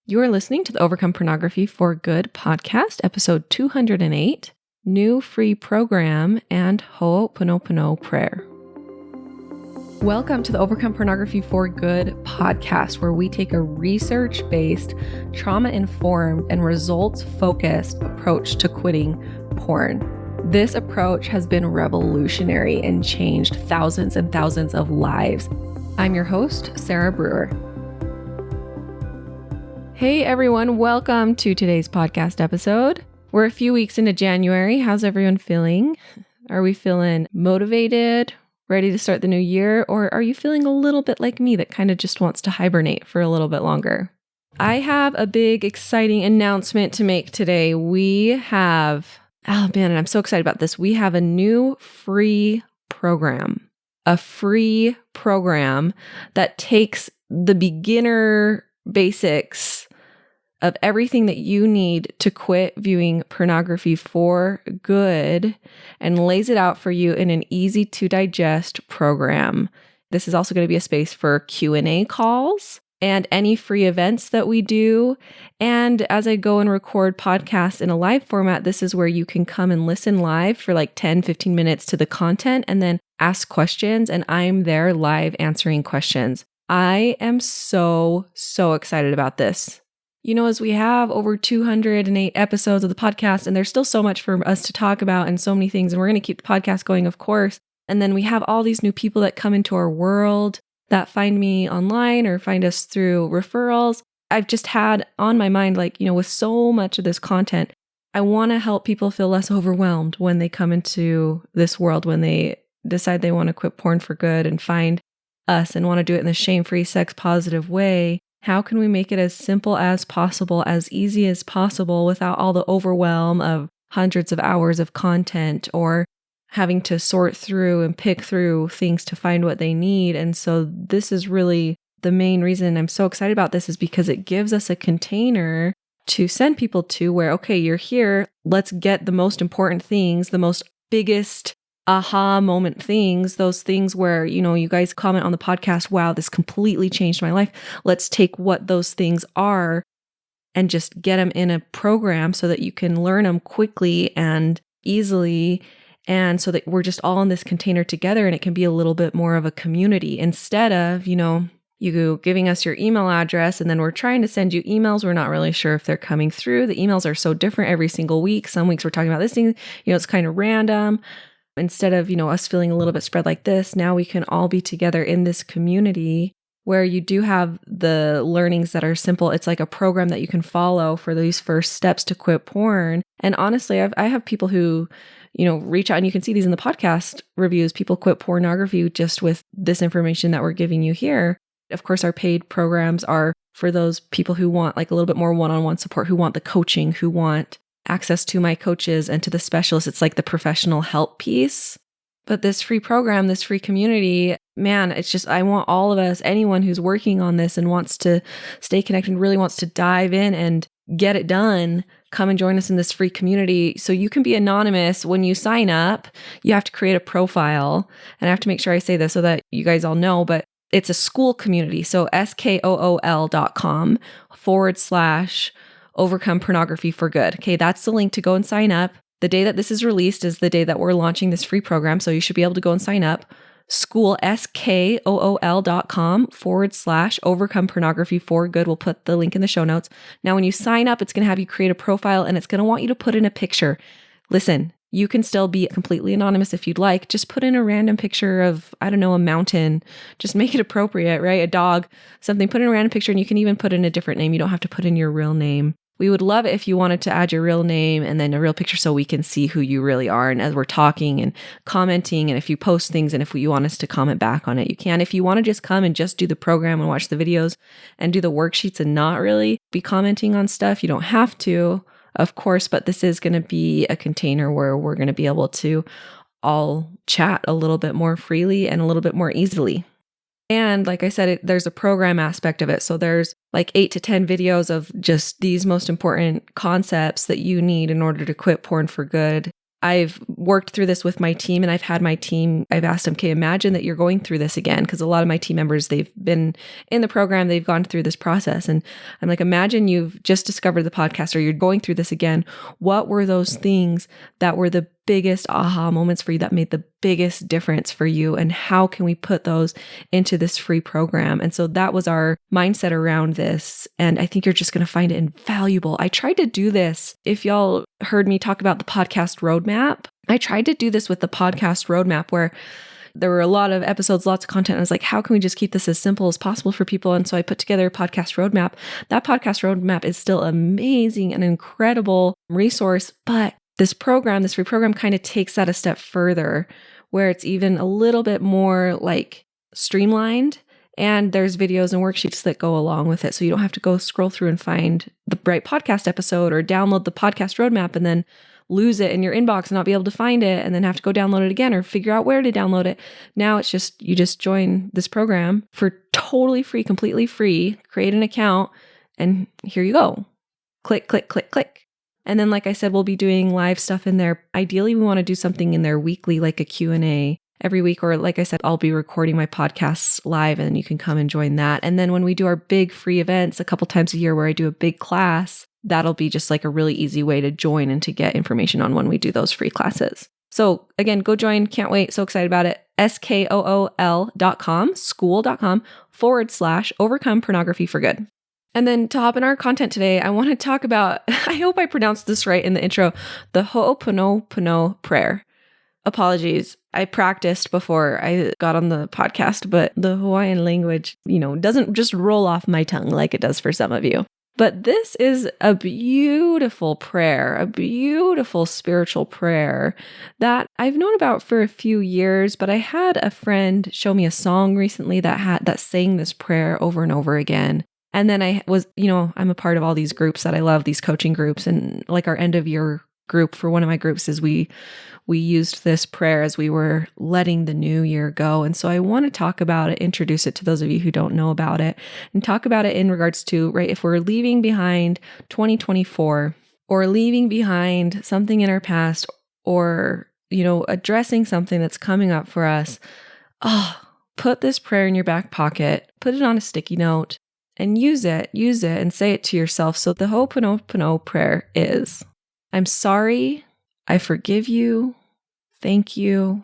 You are listening to the Overcome Pornography for Good podcast, episode 208, New Free Program and Ho'oponopono Prayer. Welcome to the Overcome Pornography for Good podcast, where we take a research-based, trauma-informed, and results-focused approach to quitting porn. This approach has been revolutionary and changed thousands and thousands of lives. I'm your host, Sarah Brewer. Hey everyone, welcome to today's podcast episode. We're a few weeks into January. How's everyone feeling? Are we feeling motivated, ready to start the new year? Or are you feeling a little bit like me that kind of just wants to hibernate for a little bit longer? I have a big, exciting announcement to make today. And I'm so excited about this. We have a new free program, that takes the beginner basics of everything that you need to quit viewing pornography for good and lays it out for you in an easy to digest program. This is also going to be a space for Q&A calls and any free events that we do. And as I go and record podcasts in a live format, this is where you can come and listen live for like 10, 15 minutes to the content and then ask questions. And I'm there live answering questions. I am so excited about this. You know, as we have over 208 episodes of the podcast, and there's still so much for us to talk about and so many things, and we're going to keep the podcast going, of course. And then we have all these new people that come into our world that find me online or find us through referrals. I've just had on my mind, with so much of this content, I want to help people feel less overwhelmed when they come into this world, when they decide they want to quit porn for good and find us and want to do it in the shame-free, sex-positive way. How can we make it as simple as possible, as easy as possible, without all the overwhelm of hundreds of hours of content or having to sort through and pick through things to find what they need? And so this is really the main reason I'm so excited about this, is because it gives us a container to send people to where, okay, you're here, let's get the most important things, the most biggest aha moment things, those things where, you guys comment on the podcast, wow, this completely changed my life. Let's take what those things are and just get them in a program so that you can learn them quickly and easily. And so that we're just all in this container together, and it can be a little bit more of a community instead of, you giving us your email address and then we're trying to send you emails. We're not really sure if they're coming through. The emails are so different every single week. Some weeks we're talking about this thing, it's kind of random. Instead of, us feeling a little bit spread like this, now we can all be together in this community where you do have the learnings that are simple. It's like a program that you can follow for these first steps to quit porn. And honestly, I have people who, reach out, and you can see these in the podcast reviews. People quit pornography just with this information that we're giving you here. Of course, our paid programs are for those people who want like a little bit more one-on-one support, who want the coaching, who want access to my coaches and to the specialists. It's like the professional help piece. But this free program, this free community, man, it's just, I want all of us, anyone who's working on this and wants to stay connected, really wants to dive in and get it done, come and join us in this free community. So you can be anonymous. When you sign up, you have to create a profile. And I have to make sure I say this so that you guys all know, but it's a school community. So skool.com/Overcome Pornography for Good. Okay, that's the link to go and sign up. The day that this is released is the day that we're launching this free program. So you should be able to go and sign up. School, skool.com/Overcome Pornography for Good. We'll put the link in the show notes. Now, when you sign up, it's going to have you create a profile and it's going to want you to put in a picture. Listen, you can still be completely anonymous if you'd like. Just put in a random picture of, a mountain. Just make it appropriate, right? A dog, something. Put in a random picture, and you can even put in a different name. You don't have to put in your real name. We would love it if you wanted to add your real name and then a real picture so we can see who you really are. And as we're talking and commenting, and if you post things and if you want us to comment back on it, you can. If you want to just come and just do the program and watch the videos and do the worksheets and not really be commenting on stuff, you don't have to, of course, but this is going to be a container where we're going to be able to all chat a little bit more freely and a little bit more easily. And like I said, there's a program aspect of it. So there's like 8 to 10 videos of just these most important concepts that you need in order to quit porn for good. I've worked through this with my team, and I've asked them, okay, imagine that you're going through this again. Because a lot of my team members, they've been in the program, they've gone through this process. And I'm like, imagine you've just discovered the podcast or you're going through this again. What were those things that were the biggest aha moments for you that made the biggest difference for you? And how can we put those into this free program? And so that was our mindset around this. And I think you're just going to find it invaluable. I tried to do this. If y'all heard me talk about the podcast roadmap, I tried to do this with the podcast roadmap where there were a lot of episodes, lots of content. I was like, how can we just keep this as simple as possible for people? And so I put together a podcast roadmap. That podcast roadmap is still amazing and incredible resource, but this program, this free program kind of takes that a step further where it's even a little bit more like streamlined, and there's videos and worksheets that go along with it. So you don't have to go scroll through and find the right podcast episode or download the podcast roadmap and then lose it in your inbox and not be able to find it and then have to go download it again or figure out where to download it. Now it's just, you just join this program for totally free, completely free, create an account, and here you go. Click, click, click, click. And then, like I said, we'll be doing live stuff in there. Ideally, we want to do something in there weekly, like a Q&A every week. Or like I said, I'll be recording my podcasts live and you can come and join that. And then when we do our big free events a couple times a year where I do a big class, that'll be just like a really easy way to join and to get information on when we do those free classes. So again, go join. Can't wait. So excited about it. school.com/overcome pornography for good. And then to hop in our content today, I want to talk about, I hope I pronounced this right in the intro, the Ho'oponopono Prayer. Apologies. I practiced before I got on the podcast, but the Hawaiian language, doesn't just roll off my tongue like it does for some of you. But this is a beautiful prayer, a beautiful spiritual prayer that I've known about for a few years, but I had a friend show me a song recently that sang this prayer over and over again. And then I was, I'm a part of all these groups that I love, these coaching groups, and like our end of year group for one of my groups is we used this prayer as we were letting the new year go. And so I want to talk about it, introduce it to those of you who don't know about it, and talk about it in regards to, right, if we're leaving behind 2024 or leaving behind something in our past or, addressing something that's coming up for us, put this prayer in your back pocket, put it on a sticky note, and use it and say it to yourself. So the Ho'oponopono prayer is, I'm sorry, I forgive you, thank you,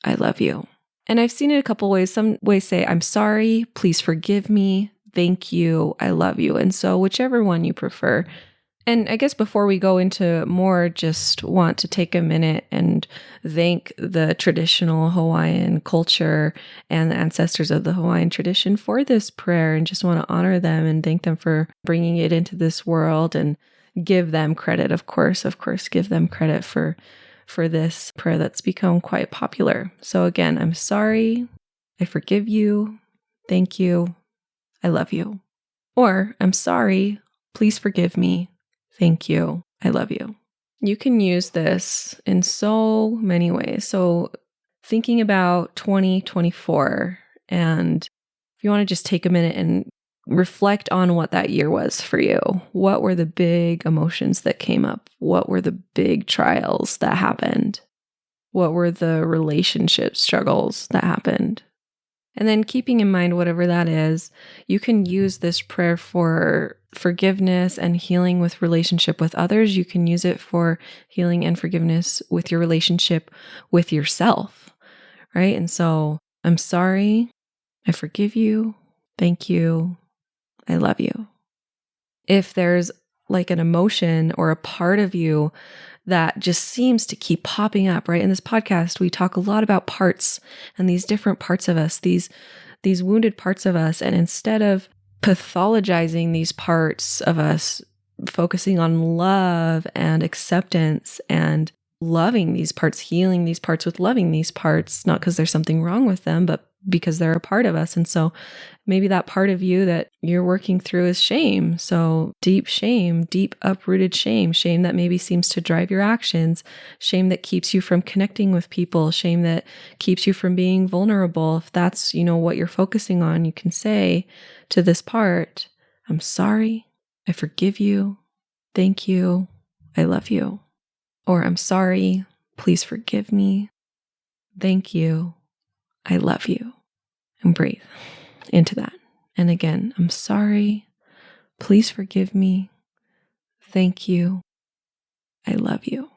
I love you. And I've seen it a couple ways. Some ways say, I'm sorry, please forgive me, thank you, I love you. And so whichever one you prefer. And I guess before we go into more, just want to take a minute and thank the traditional Hawaiian culture and the ancestors of the Hawaiian tradition for this prayer, and just want to honor them and thank them for bringing it into this world and give them credit, of course, give them credit for this prayer that's become quite popular. So again, I'm sorry, I forgive you, thank you, I love you. Or I'm sorry, please forgive me, thank you, I love you. You can use this in so many ways. So thinking about 2024, and if you want to just take a minute and reflect on what that year was for you. What were the big emotions that came up? What were the big trials that happened? What were the relationship struggles that happened? And then keeping in mind whatever that is, you can use this prayer for forgiveness and healing with relationship with others. You can use it for healing and forgiveness with your relationship with yourself, right? And so, I'm sorry, I forgive you, thank you, I love you. If there's like an emotion or a part of you that just seems to keep popping up, right? In this podcast, we talk a lot about parts and these different parts of us, these wounded parts of us. And instead of pathologizing these parts of us, focusing on love and acceptance and loving these parts, healing these parts with loving these parts, not because there's something wrong with them, but because they're a part of us. And so maybe that part of you that you're working through is shame. So deep shame, deep uprooted shame that maybe seems to drive your actions, shame that keeps you from connecting with people, shame that keeps you from being vulnerable. If that's, what you're focusing on, you can say to this part, I'm sorry, I forgive you, thank you, I love you. Or I'm sorry, Please forgive me. Thank you. I love you. And breathe into that. And again, I'm sorry. Please forgive me. Thank you. I love you.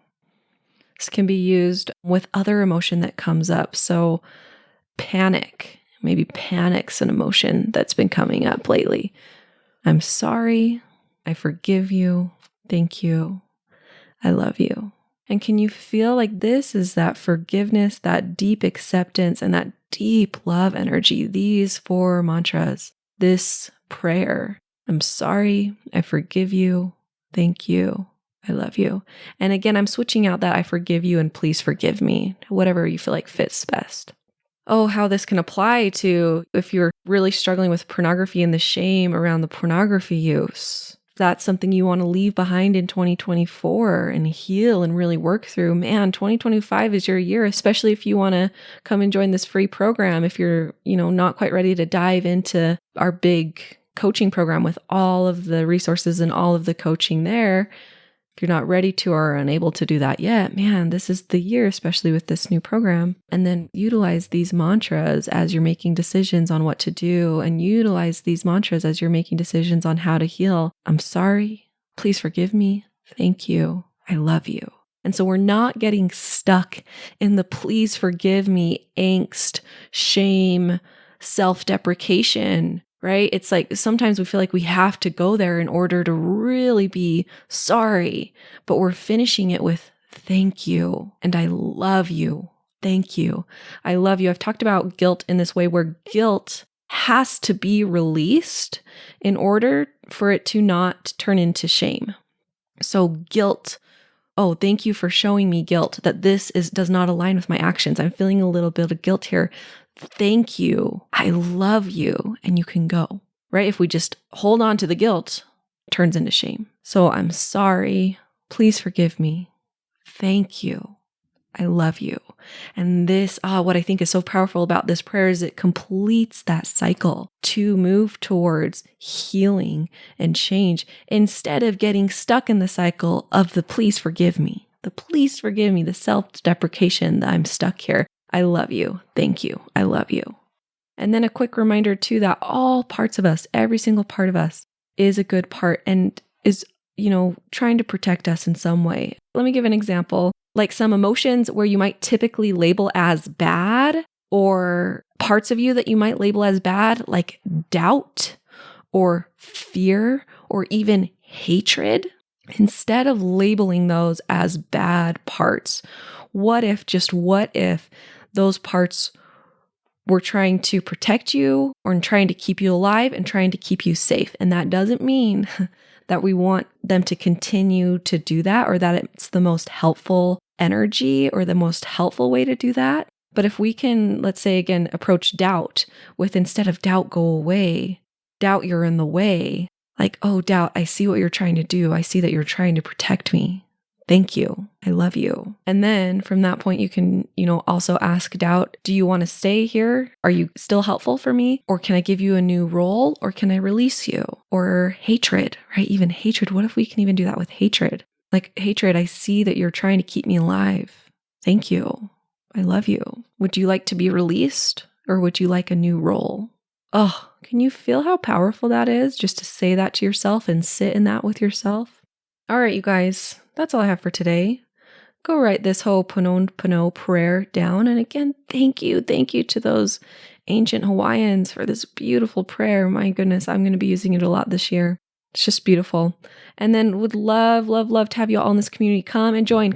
This can be used with other emotion that comes up. So panic, maybe panic's an emotion that's been coming up lately. I'm sorry. I forgive you. Thank you. I love you. And can you feel like this is that forgiveness, that deep acceptance, and that deep love energy? These 4 mantras, this prayer. I'm sorry. I forgive you. Thank you. I love you. And again, I'm switching out that I forgive you and please forgive me, whatever you feel like fits best. Oh, how this can apply to if you're really struggling with pornography and the shame around the pornography use. If that's something you want to leave behind in 2024 and heal and really work through, man, 2025 is your year, especially if you want to come and join this free program. If you're, not quite ready to dive into our big coaching program with all of the resources and all of the coaching there, if you're not ready to or unable to do that yet, man, this is the year, especially with this new program. And then utilize these mantras as you're making decisions on what to do, and utilize these mantras as you're making decisions on how to heal. I'm sorry. Please forgive me. Thank you. I love you. And so we're not getting stuck in the please forgive me angst, shame, self-deprecation, right? It's like sometimes we feel like we have to go there in order to really be sorry, but we're finishing it with thank you and I love you. Thank you. I love you. I've talked about guilt in this way where guilt has to be released in order for it to not turn into shame. So guilt, oh, thank you for showing me guilt that this does not align with my actions. I'm feeling a little bit of guilt here. Thank you. I love you. And you can go, right? If we just hold on to the guilt, it turns into shame. So I'm sorry. Please forgive me. Thank you. I love you. And this, what I think is so powerful about this prayer is it completes that cycle to move towards healing and change instead of getting stuck in the cycle of the please forgive me, the self-deprecation that I'm stuck here. I love you. Thank you. I love you. And then a quick reminder too that all parts of us, every single part of us is a good part and is, trying to protect us in some way. Let me give an example. Like some emotions where you might typically label as bad, or parts of you that you might label as bad, like doubt or fear or even hatred. Instead of labeling those as bad parts, what if those parts were trying to protect you or trying to keep you alive and trying to keep you safe? And that doesn't mean that we want them to continue to do that or that it's the most helpful energy or the most helpful way to do that. But if we can, let's say again, approach doubt with instead of doubt, go away, doubt, you're in the way. Like, oh, doubt, I see what you're trying to do. I see that you're trying to protect me. Thank you. I love you. And then from that point, you can, also ask doubt, do you want to stay here? Are you still helpful for me? Or can I give you a new role? Or can I release you? Or hatred, right? Even hatred. What if we can even do that with hatred? Like hatred, I see that you're trying to keep me alive. Thank you. I love you. Would you like to be released? Or would you like a new role? Oh, can you feel how powerful that is? Just to say that to yourself and sit in that with yourself. All right, you guys, that's all I have for today. Go write this Ho'oponopono prayer down. And again, thank you to those ancient Hawaiians for this beautiful prayer. My goodness, I'm going to be using it a lot this year. It's just beautiful. And then would love to have you all in this community. Come and join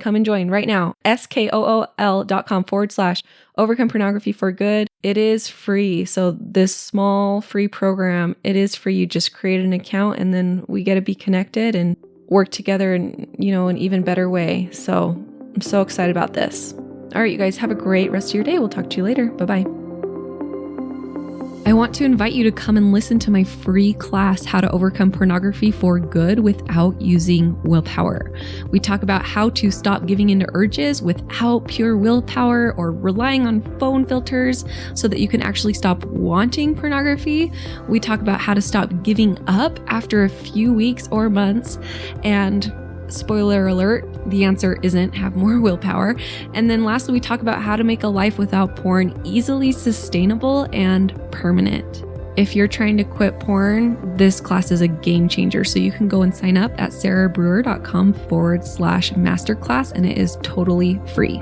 right now. skool.com/overcome pornography for good. It is free. So this small free program, it is free. You just create an account and then we get to be connected and work together in, an even better way. So I'm so excited about this. All right, you guys have a great rest of your day. We'll talk to you later. Bye-bye. I want to invite you to come and listen to my free class, How to Overcome Pornography for Good Without Using Willpower. We talk about how to stop giving into urges without pure willpower or relying on phone filters so that you can actually stop wanting pornography. We talk about how to stop giving up after a few weeks or months and Spoiler alert, the answer isn't have more willpower. And then lastly, we talk about how to make a life without porn easily sustainable and permanent. If you're trying to quit porn, this class is a game changer. So you can go and sign up at sarahbrewer.com/masterclass, and it is totally free.